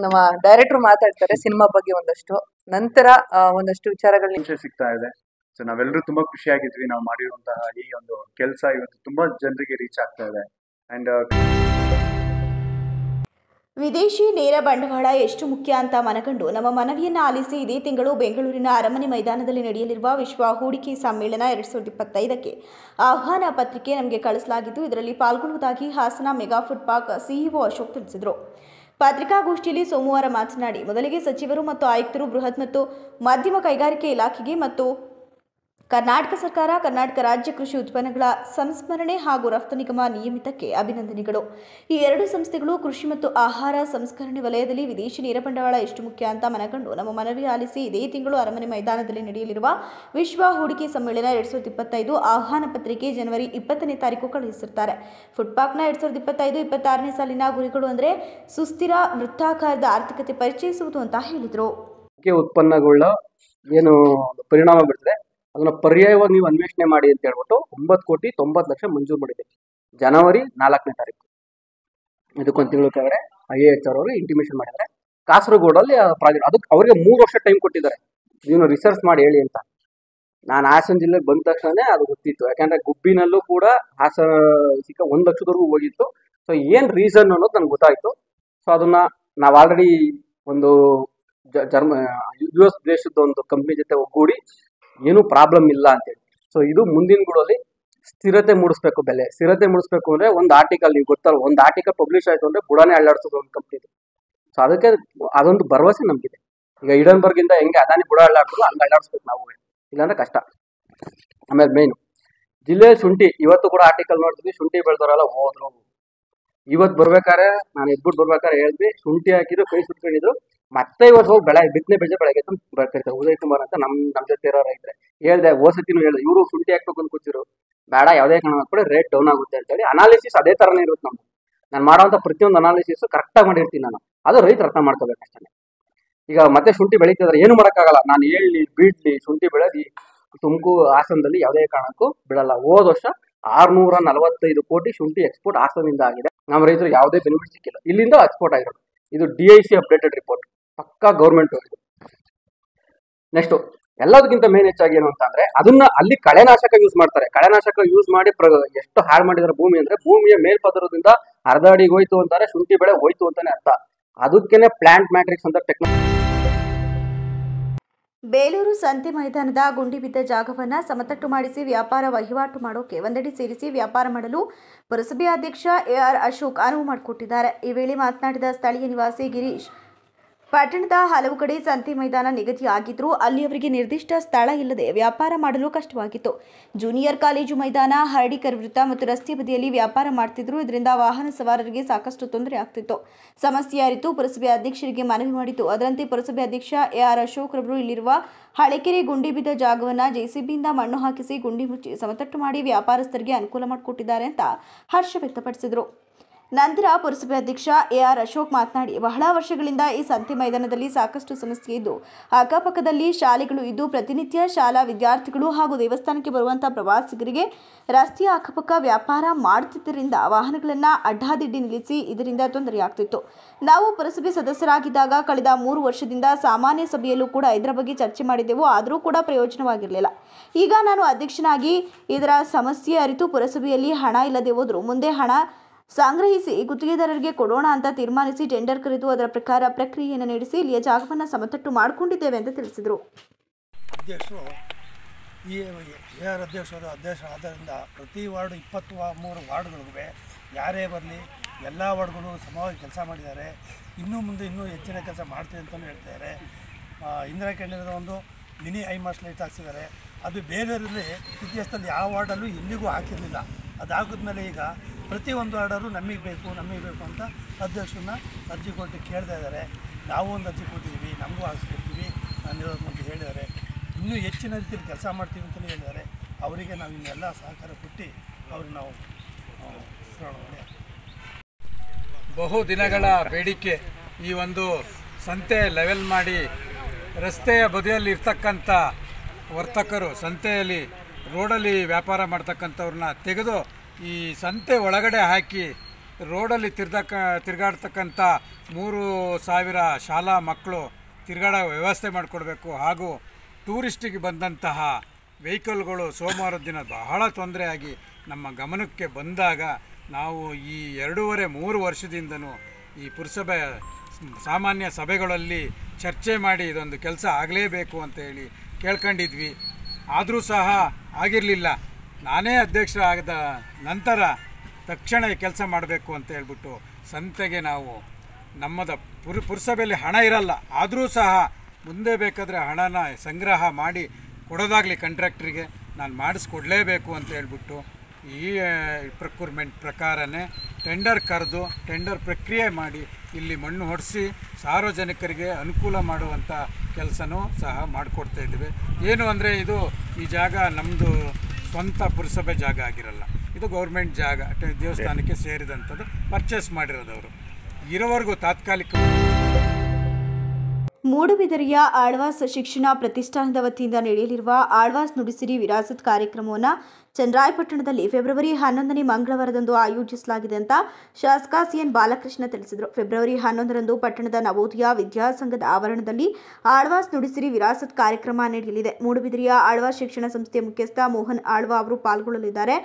ನಮ್ಮ ಡೈರೆಕ್ಟರ್ ಮಾತಾಡ್ತಾರೆ ಸಿನಿಮಾ ಬಗ್ಗೆ ಒಂದಷ್ಟು, ನಂತರ ಒಂದಷ್ಟು ವಿಚಾರಗಳನ್ನ ಸಿಗ್ತಾ ಇದೆ. ಸೊ ನಾವೆಲ್ಲರೂ ತುಂಬಾ ಖುಷಿಯಾಗಿದ್ವಿ. ನಾವು ಮಾಡಿರುವಂತಹ ಈ ಒಂದು ಕೆಲಸ ಇವತ್ತು ತುಂಬಾ ಜನರಿಗೆ ರೀಚ್ ಆಗ್ತಾ ಇದೆ. ಅಂಡ್ ವಿದೇಶಿ ನೇರ ಬಂಡವಾಳ ಎಷ್ಟು ಮುಖ್ಯ ಅಂತ ಮನಗಂಡು ನಮ್ಮ ಮನವಿಯನ್ನು ಆಲಿಸಿ ಇದೇ ತಿಂಗಳು ಬೆಂಗಳೂರಿನ ಅರಮನೆ ಮೈದಾನದಲ್ಲಿ ನಡೆಯಲಿರುವ ವಿಶ್ವ ಹೂಡಿಕೆ ಸಮ್ಮೇಳನ 2025ಕ್ಕೆ ಆಹ್ವಾನ ಪತ್ರಿಕೆ ನಮಗೆ ಕಳಿಸಲಾಗಿದ್ದು, ಇದರಲ್ಲಿ ಪಾಲ್ಗೊಳ್ಳುವುದಾಗಿ Hassan mega food park CEO Ashok ತಿಳಿಸಿದರು. ಪತ್ರಿಕಾಗೋಷ್ಠಿಯಲ್ಲಿ ಸೋಮವಾರ ಮಾತನಾಡಿ, ಮೊದಲಿಗೆ ಸಚಿವರು ಮತ್ತು ಆಯುಕ್ತರು ಬೃಹತ್ ಮತ್ತು ಮಧ್ಯಮ ಕೈಗಾರಿಕೆ ಇಲಾಖೆಗೆ ಮತ್ತು ಕರ್ನಾಟಕ ಸರ್ಕಾರ, ಕರ್ನಾಟಕ ರಾಜ್ಯ ಕೃಷಿ ಉತ್ಪನ್ನಗಳ ಸಂಸ್ಮರಣೆ ಹಾಗೂ ರಫ್ತು ನಿಗಮ ನಿಯಮಿತಕ್ಕೆ ಅಭಿನಂದನೆಗಳು. ಈ ಎರಡು ಸಂಸ್ಥೆಗಳು ಕೃಷಿ ಮತ್ತು ಆಹಾರ ಸಂಸ್ಕರಣೆ ವಲಯದಲ್ಲಿ ವಿದೇಶಿ ನೇರ ಬಂಡವಾಳ ಎಷ್ಟು ಮುಖ್ಯ ಅಂತ ಮನಗಂಡು ನಮ್ಮ ಮನವಿ ಆಲಿಸಿ ಇದೇ ತಿಂಗಳು ಅರಮನೆ ಮೈದಾನದಲ್ಲಿ ನಡೆಯಲಿರುವ ವಿಶ್ವ ಹೂಡಿಕೆ ಸಮ್ಮೇಳನ 2025 ಆಹ್ವಾನ ಪತ್ರಿಕೆ ಜನವರಿ 20ನೇ ತಾರೀಕು ಕಳುಹಿಸಿರುತ್ತಾರೆ. ಫುಡ್ಪಾಕ್ನ 2025-26ನೇ ಸಾಲಿನ ಗುರಿಗಳು ಅಂದರೆ ಸುಸ್ಥಿರ ವೃತ್ತಾಕಾರದ ಆರ್ಥಿಕತೆ ಪರಿಚಯಿಸುವುದು ಅಂತ ಹೇಳಿದರು. ಉತ್ಪನ್ನಗಳ ಏನು ಪರಿಣಾಮ ಬೀರ್ತದೆ ಅದನ್ನ ಪರ್ಯಾಯವಾಗಿ ನೀವು ಅನ್ವೇಷಣೆ ಮಾಡಿ ಅಂತ ಹೇಳ್ಬಿಟ್ಟು 9,90,00,000 ಮಂಜೂರು ಮಾಡಿದೆ ಜನವರಿ 4ನೇ ತಾರೀಕು. ಇದಕ್ಕೊಂದು ತಿಂಗಳು ಕೆಳಗಡೆ IAHR ಅವರು ಇಂಟಿಮೇಷನ್ ಮಾಡಿದ್ದಾರೆ. ಕಾಸರಗೋಡಲ್ಲಿ ಪ್ರಾಜೆಕ್ಟ್ ಅದಕ್ಕೆ ಅವರಿಗೆ 3 ವರ್ಷ ಟೈಮ್ ಕೊಟ್ಟಿದ್ದಾರೆ, ನೀವು ರಿಸರ್ಚ್ ಮಾಡಿ ಹೇಳಿ ಅಂತ. ನಾನು ಹಾಸನ ಜಿಲ್ಲೆಗೆ ಬಂದ ತಕ್ಷಣನೇ ಅದು ಗೊತ್ತಿತ್ತು, ಯಾಕಂದ್ರೆ ಗುಬ್ಬಿನಲ್ಲೂ ಕೂಡ ಹಾಸನ 1 ಲಕ್ಷದವರೆಗೂ ಹೋಗಿತ್ತು. ಸೊ ಏನ್ ರೀಸನ್ ಅನ್ನೋದು ನನ್ಗೆ ಗೊತ್ತಾಯ್ತು. ಸೊ ಅದನ್ನ ನಾವು ಆಲ್ರೆಡಿ ಒಂದು US ದೇಶದ ಒಂದು ಕಂಪ್ನಿ ಜೊತೆ ಒಗ್ಗೂಡಿ ಏನೂ ಪ್ರಾಬ್ಲಮ್ ಇಲ್ಲ ಅಂತೇಳಿ. ಸೊ ಇದು ಮುಂದಿನ ಗುಡಲ್ಲಿ ಸ್ಥಿರತೆ ಮೂಡಿಸ್ಬೇಕು. ಬೆಲೆ ಸ್ಥಿರತೆ ಮೂಡಿಸ್ಬೇಕು ಅಂದ್ರೆ ಒಂದು ಆರ್ಟಿಕಲ್, ನೀವು ಗೊತ್ತಲ್ಲ, ಒಂದು ಆರ್ಟಿಕಲ್ ಪಬ್ಲಿಷ್ ಆಯ್ತು ಅಂದ್ರೆ ಬುಡಾನೇ ಅಳ್ಳಾಡ್ಸೋದು ಒಂದು ಕಂಪ್ನಿದು. ಸೊ ಅದಕ್ಕೆ ಅದೊಂದು ಭರವಸೆ ನಮಗಿದೆ. ಈಗ ಹಿಡನ್ಬರ್ಗ್ ಇಂದ ಹೆಂಗೆ ಅದಾನಿ ಬುಡ ಅಳ್ಳಾಡ್ಸೋದು ಹಂಗೆ ಅಳ್ಳಾಡಿಸ್ಬೇಕು ನಾವು, ಇಲ್ಲಾಂದ್ರೆ ಕಷ್ಟ. ಆಮೇಲೆ ಮೇನು ಜಿಲ್ಲೆ ಶುಂಠಿ, ಇವತ್ತು ಕೂಡ ಆರ್ಟಿಕಲ್ ನೋಡ್ತೀವಿ, ಶುಂಠಿ ಬೆಳೆದವರೆಲ್ಲ ಹೋದ್ರು. ಇವತ್ತು ಬರ್ಬೇಕಾದ್ರೆ ನಾನು ಎದ್ಬಿಟ್ಟು ಬರ್ಬೇಕಾದ್ರೆ ಹೇಳಿದ್ವಿ, ಶುಂಠಿ ಹಾಕಿದ್ರು, ಕೈ ಸುಟ್ಕೊಂಡಿದ್ರು. ಮತ್ತೆ ಇವತ್ತು ಹೋಗಿ ಬಿತ್ತನೆ ಬೀಜ ಬೆಳಗ್ಗೆ ಬರ್ತಿರ್ತಾರೆ. ಉದಯ್ ಕುಮಾರ್ ಅಂತ ನಮ್ಮ ಜೊತೆ ಇರೋ ರೈತರೆ ಹೇಳ್ದೆ, ಓಸತಿನೂ ಹೇಳ್ದೆ, ಇವರು ಶುಂಠಿ ಹಾಕ್ಬೇಕು ಅಂತ ಕೂತಿರು, ಬೇಡ ಯಾವುದೇ ಕಾರಣ ಹಾಕ್ಬಿಡಿ ರೇಟ್ ಡೌನ್ ಆಗುತ್ತೆ ಅಂತೇಳಿ. ಅನಾಲಿಸಿಸ್ ಅದೇ ಥರನೇ ಇರುತ್ತೆ ನಮ್ದು. ನಾನು ಮಾಡೋಂಥ ಪ್ರತಿಯೊಂದು ಅನಾಲಿಸಿಸ್ ಕರೆಕ್ಟಾಗಿ ಮಾಡಿರ್ತೀನಿ ನಾನು, ಅದು ರೈತರು ಅರ್ಥ ಮಾಡ್ಕೋಬೇಕಷ್ಟೇ. ಈಗ ಮತ್ತೆ ಶುಂಠಿ ಬೆಳೀತಿದ್ರೆ ಏನು ಮಾಡೋಕ್ಕಾಗಲ್ಲ, ನಾನು ಹೇಳಿ ಬಿಡ್ಲಿ ಶುಂಠಿ ಬೆಳೆದು ತುಮಕೂರು ಹಾಸನದಲ್ಲಿ ಯಾವುದೇ ಕಾರಣಕ್ಕೂ ಬಿಡಲ್ಲ. ಹೋದ ವರ್ಷ 645 ಕೋಟಿ ಶುಂಠಿ ಎಕ್ಸ್ಪೋರ್ಟ್ ಹಾಸನದಿಂದ ಆಗಿದೆ. ನಮ್ಮ ರೈತರು ಯಾವುದೇ ಬೆನಿಫಿಟ್ ಸಿಕ್ಕಿಲ್ಲ, ಇಲ್ಲಿಂದ ಎಕ್ಸ್ಪೋರ್ಟ್ ಆಗಿರೋದು. ಇದು DIC ಅಪ್ಡೇಟೆಡ್ ರಿಪೋರ್ಟ್, ಪಕ್ಕಾ ಗೌರ್ಮೆಂಟ್. ನೆಕ್ಸ್ಟ್ ಎಲ್ಲದಕ್ಕಿಂತ ಮೇನ್ ಹೆಚ್ಚಾಗಿ ಏನು ಅಂತ ಅಂದ್ರೆ, ಅದನ್ನ ಅಲ್ಲಿ ಕಳೆನಾಶಕ ಯೂಸ್ ಮಾಡ್ತಾರೆ. ಕಳೆನಾಶಕ ಯೂಸ್ ಮಾಡಿ ಎಷ್ಟು ಹಾಳು ಮಾಡಿದಾರೆ ಭೂಮಿ ಅಂದ್ರೆ, ಭೂಮಿಯ ಮೇಲ್ಪದರದಿಂದ ಅರ್ಧ ಅಡಿಗೆ ಹೋಯ್ತು ಅಂತಾರೆ, ಶುಂಠಿ ಬೆಳೆ ಹೋಯ್ತು ಅಂತಾನೆ ಅರ್ಥ. ಅದಕ್ಕೇನೆ ಪ್ಲಾಂಟ್ ಮ್ಯಾಟ್ರಿಕ್ಸ್ ಅಂತ ಟೆಕ್ನಾಲಜಿ. ಬೇಲೂರು ಸಂತೆ ಮೈದಾನದ ಗುಂಡಿ ಬಿದ್ದ ಜಾಗವನ್ನು ಸಮತಟ್ಟು ಮಾಡಿಸಿ ವ್ಯಾಪಾರ ವಹಿವಾಟು ಮಾಡೋಕೆ ಒಂದೆಡೆ ಸೇರಿಸಿ ವ್ಯಾಪಾರ ಮಾಡಲು ಪುರಸಭೆ ಅಧ್ಯಕ್ಷ AR ಅಶೋಕ್ ಅನುವು ಮಾಡಿಕೊಟ್ಟಿದ್ದಾರೆ. ಈ ವೇಳೆ ಮಾತನಾಡಿದ ಸ್ಥಳೀಯ ನಿವಾಸಿ ಗಿರೀಶ್, ಪಟ್ಟಣದ ಹಲವು ಕಡೆ ಸಂತೆ ಮೈದಾನ ನಿಗದಿಯಾಗಿದ್ದರೂ ಅಲ್ಲಿ ಅವರಿಗೆ ನಿರ್ದಿಷ್ಟ ಸ್ಥಳ ಇಲ್ಲದೆ ವ್ಯಾಪಾರ ಮಾಡಲು ಕಷ್ಟವಾಗಿತ್ತು. ಜೂನಿಯರ್ ಕಾಲೇಜು ಮೈದಾನ, ಹರಡಿಕರ್ ವೃತ್ತ ಮತ್ತು ರಸ್ತೆ ಬದಿಯಲ್ಲಿ ವ್ಯಾಪಾರ ಮಾಡ್ತಿದ್ರು. ಇದರಿಂದ ವಾಹನ ಸವಾರರಿಗೆ ಸಾಕಷ್ಟು ತೊಂದರೆ ಆಗ್ತಿತ್ತು. ಸಮಸ್ಯೆ ಅರಿತು ಪುರಸಭೆ ಅಧ್ಯಕ್ಷರಿಗೆ ಮನವಿ ಮಾಡಿತು. ಅದರಂತೆ ಪುರಸಭೆ ಅಧ್ಯಕ್ಷ AR ಅಶೋಕ್ ರವರು ಇಲ್ಲಿರುವ ಹಳೆಕೆರೆ ಗುಂಡಿ ಬಿದ್ದ ಜಾಗವನ್ನು JCBಯಿಂದ ಮಣ್ಣು ಹಾಕಿಸಿ ಗುಂಡಿ ಮುಚ್ಚಿ ಸಮತಟ್ಟು ಮಾಡಿ ವ್ಯಾಪಾರಸ್ಥರಿಗೆ ಅನುಕೂಲ ಮಾಡಿಕೊಟ್ಟಿದ್ದಾರೆ ಅಂತ ಹರ್ಷ ವ್ಯಕ್ತಪಡಿಸಿದರು. ನಂತರ ಪುರಸಭೆ ಅಧ್ಯಕ್ಷ AR ಅಶೋಕ್ ಮಾತನಾಡಿ, ಬಹಳ ವರ್ಷಗಳಿಂದ ಈ ಸಂತೆ ಮೈದಾನದಲ್ಲಿ ಸಾಕಷ್ಟು ಸಮಸ್ಯೆ ಇದ್ದು, ಅಕ್ಕಪಕ್ಕದಲ್ಲಿ ಶಾಲೆಗಳು ಇದ್ದು ಪ್ರತಿನಿತ್ಯ ಶಾಲಾ ವಿದ್ಯಾರ್ಥಿಗಳು ಹಾಗೂ ದೇವಸ್ಥಾನಕ್ಕೆ ಬರುವಂತಹ ಪ್ರವಾಸಿಗರಿಗೆ ರಸ್ತೆಯ ಅಕ್ಕಪಕ್ಕ ವ್ಯಾಪಾರ ಮಾಡುತ್ತಿದ್ದರಿಂದ ವಾಹನಗಳನ್ನು ಅಡ್ಡಾದಿಡ್ಡಿ ನಿಲ್ಲಿಸಿ ಇದರಿಂದ ತೊಂದರೆಯಾಗ್ತಿತ್ತು. ನಾವು ಪುರಸಭೆ ಸದಸ್ಯರಾಗಿದ್ದಾಗ ಕಳೆದ 3 ವರ್ಷದಿಂದ ಸಾಮಾನ್ಯ ಸಭೆಯಲ್ಲೂ ಕೂಡ ಇದರ ಬಗ್ಗೆ ಚರ್ಚೆ ಮಾಡಿದ್ದೆವು, ಆದರೂ ಕೂಡ ಪ್ರಯೋಜನವಾಗಿರಲಿಲ್ಲ. ಈಗ ನಾನು ಅಧ್ಯಕ್ಷನಾಗಿ ಇದರ ಸಮಸ್ಯೆ ಅರಿತು ಪುರಸಭೆಯಲ್ಲಿ ಹಣ ಇಲ್ಲದೆ ಹೋದರೂ ಮುಂದೆ ಹಣ ಸಂಗ್ರಹಿಸಿ ಗುತ್ತಿಗೆದಾರರಿಗೆ ಕೊಡೋಣ ಅಂತ ತೀರ್ಮಾನಿಸಿ ಟೆಂಡರ್ ಕರೆದು ಅದರ ಪ್ರಕಾರ ಪ್ರಕ್ರಿಯೆಯನ್ನು ನಡೆಸಿ ಇಲ್ಲಿಯ ಜಾಗವನ್ನು ಸಮತಟ್ಟು ಮಾಡಿಕೊಂಡಿದ್ದೇವೆ ಅಂತ ತಿಳಿಸಿದರು. ಅಧ್ಯಕ್ಷರು AR ಅಧ್ಯಕ್ಷರು ಅಧ್ಯಕ್ಷರಾದ್ದರಿಂದ ಪ್ರತಿ ವಾರ್ಡು 23 ವಾರ್ಡ್ಗಳಿಗೂ ಯಾರೇ ಬರಲಿ ಎಲ್ಲ ವಾರ್ಡ್ಗಳು ಸಮವಾಗಿ ಕೆಲಸ ಮಾಡಿದ್ದಾರೆ. ಇನ್ನೂ ಮುಂದೆ ಇನ್ನೂ ಹೆಚ್ಚಿನ ಕೆಲಸ ಮಾಡ್ತೀವಿ ಅಂತಲೂ ಹೇಳ್ತಿದ್ದಾರೆ. ಇಂದಿರಾ ಕ್ಯಾಂಟೀನದ ಒಂದು ಮಿನಿ ಐಮಾಸ್ ಲೈಟ್ ಹಾಕ್ಸಿದ್ದಾರೆ. ಅದು ಬೇರೆಯವರಲ್ಲಿ ಇತಿಹಾಸದಲ್ಲಿ ಯಾವ ವಾರ್ಡಲ್ಲೂ ಇಲ್ಲಿಗೂ ಹಾಕಿರಲಿಲ್ಲ. ಅದಾಗಿದ್ಮೇಲೆ ಈಗ ಪ್ರತಿಯೊಂದು ವಾರ್ಡರು ನಮಗೆ ಬೇಕು ಅಂತ ಅಧ್ಯಕ್ಷರನ್ನ ಅರ್ಜಿ ಕೊಟ್ಟು ಕೇಳ್ತಾ ಇದ್ದಾರೆ. ನಾವು ಒಂದು ಅರ್ಜಿ ಕೊಟ್ಟಿದ್ದೀವಿ, ನಮಗೂ ಹಾಕ್ಸ್ಕೊಡ್ತೀವಿ ಅಂತ ಹೇಳಿದ್ದಾರೆ. ಇನ್ನೂ ಹೆಚ್ಚಿನ ರೀತಿಯಲ್ಲಿ ಕೆಲಸ ಮಾಡ್ತೀವಿ ಅಂತಲೇ ಹೇಳಿದ್ದಾರೆ. ಅವರಿಗೆ ನಾವು ಇನ್ನೆಲ್ಲ ಸಹಕಾರ ಕೊಟ್ಟು ಅವ್ರಿಗೆ ನಾವು ಬಹು ದಿನಗಳ ಬೇಡಿಕೆ ಈ ಒಂದು ಸಂತೆ ಲೆವೆಲ್ ಮಾಡಿ ರಸ್ತೆಯ ಬದಿಯಲ್ಲಿ ಇರ್ತಕ್ಕಂಥ ವರ್ತಕರು ಸಂತೆಯಲ್ಲಿ ರೋಡಲ್ಲಿ ವ್ಯಾಪಾರ ಮಾಡ್ತಕ್ಕಂಥವ್ರನ್ನ ತೆಗೆದು ಈ ಸಂತೆ ಒಳಗಡೆ ಹಾಕಿ ರೋಡಲ್ಲಿ ತಿರುಗಾಡ್ತಕ್ಕಂಥ 3,000 ಶಾಲಾ ಮಕ್ಕಳು ತಿರುಗಾಡೋ ವ್ಯವಸ್ಥೆ ಮಾಡಿಕೊಡ್ಬೇಕು. ಹಾಗೂ ಟೂರಿಸ್ಟಿಗೆ ಬಂದಂತಹ ವೆಹಿಕಲ್ಗಳು ಸೋಮವಾರದ ದಿನ ಬಹಳ ತೊಂದರೆಯಾಗಿ ನಮ್ಮ ಗಮನಕ್ಕೆ ಬಂದಾಗ ನಾವು ಈ 2.5-3 ವರ್ಷದಿಂದನೂ ಈ ಪುರಸಭೆ ಸಾಮಾನ್ಯ ಸಭೆಗಳಲ್ಲಿ ಚರ್ಚೆ ಮಾಡಿ ಇದೊಂದು ಕೆಲಸ ಆಗಲೇಬೇಕು ಅಂತ ಹೇಳಿ ಕೇಳ್ಕೊಂಡಿದ್ವಿ. ಆದರೂ ಸಹ ಆಗಿರಲಿಲ್ಲ. ನಾನೇ ಅಧ್ಯಕ್ಷರಾದ ನಂತರ ತಕ್ಷಣ ಕೆಲಸ ಮಾಡಬೇಕು ಅಂತ ಹೇಳ್ಬಿಟ್ಟು ಸಂತೆಗೆ ನಾವು ನಮ್ಮದ ಪುರಸಭೆಯಲ್ಲಿ ಹಣ ಇರಲ್ಲ, ಆದರೂ ಸಹ ಮುಂದೆ ಬೇಕಾದರೆ ಹಣನ ಸಂಗ್ರಹ ಮಾಡಿ ಕೊಡೋದಾಗಲಿ ಕಾಂಟ್ರಾಕ್ಟ್ರಿಗೆ ನಾನು ಮಾಡಿಸ್ಕೊಡ್ಲೇಬೇಕು ಅಂತ ಹೇಳ್ಬಿಟ್ಟು ಈ ಪ್ರೊಕ್ಯೂರ್ಮೆಂಟ್ ಪ್ರಕಾರನೇ ಟೆಂಡರ್ ಕರೆದು ಟೆಂಡರ್ ಪ್ರಕ್ರಿಯೆ ಮಾಡಿ ಇಲ್ಲಿ ಮಣ್ಣು ಹೊಡೆಸಿ ಸಾರ್ವಜನಿಕರಿಗೆ ಅನುಕೂಲ ಮಾಡುವಂಥ ಕೆಲಸನೂ ಸಹ ಮಾಡಿಕೊಡ್ತಾ ಇದ್ದೀವಿ. ಏನು ಅಂದರೆ ಈ ಜಾಗ ನಮ್ಮದು ಸ್ವಂತ ಪುರಸಭೆ ಜಾಗ ಆಗಿರಲ್ಲ, ಇದು ಗೌರ್ಮೆಂಟ್ ಜಾಗ, ದೇವಸ್ಥಾನಕ್ಕೆ ಸೇರಿದಂಥದ್ದು, ಪರ್ಚೇಸ್ ಮಾಡಿರೋದವರು. ಇರೋವರೆಗೂ ತಾತ್ಕಾಲಿಕ. ಮೂಡುಬಿದಿರೆಯ ಆಳ್ವಾಸ್ ಶಿಕ್ಷಣ ಪ್ರತಿಷ್ಠಾನದ ವತಿಯಿಂದ ನಡೆಯಲಿರುವ ಆಳ್ವಾಸ್ ನುಡಿಸಿರಿ ವಿರಾಸತ್ ಕಾರ್ಯಕ್ರಮವನ್ನು ಚನ್ನರಾಯಪಟ್ಟಣದಲ್ಲಿ ಫೆಬ್ರವರಿ 11ನೇ ಮಂಗಳವಾರದಂದು ಆಯೋಜಿಸಲಾಗಿದೆ ಅಂತ ಶಾಸಕ ಸಿಎನ್ ಬಾಲಕೃಷ್ಣ ತಿಳಿಸಿದರು. ಫೆಬ್ರವರಿ 11ರಂದು ಪಟ್ಟಣದ ನವೋದಯ ವಿದ್ಯಾಸಂಘದ ಆವರಣದಲ್ಲಿ ಆಳ್ವಾಸ್ ನುಡಿಸಿರಿ ವಿರಾಸತ್ ಕಾರ್ಯಕ್ರಮ ನಡೆಯಲಿದೆ. ಮೂಡುಬಿದಿರೆಯ ಆಳ್ವಾಸ್ ಶಿಕ್ಷಣ ಸಂಸ್ಥೆಯ ಮುಖ್ಯಸ್ಥ ಮೋಹನ್ ಆಳ್ವಾ ಅವರು ಪಾಲ್ಗೊಳ್ಳಲಿದ್ದಾರೆ.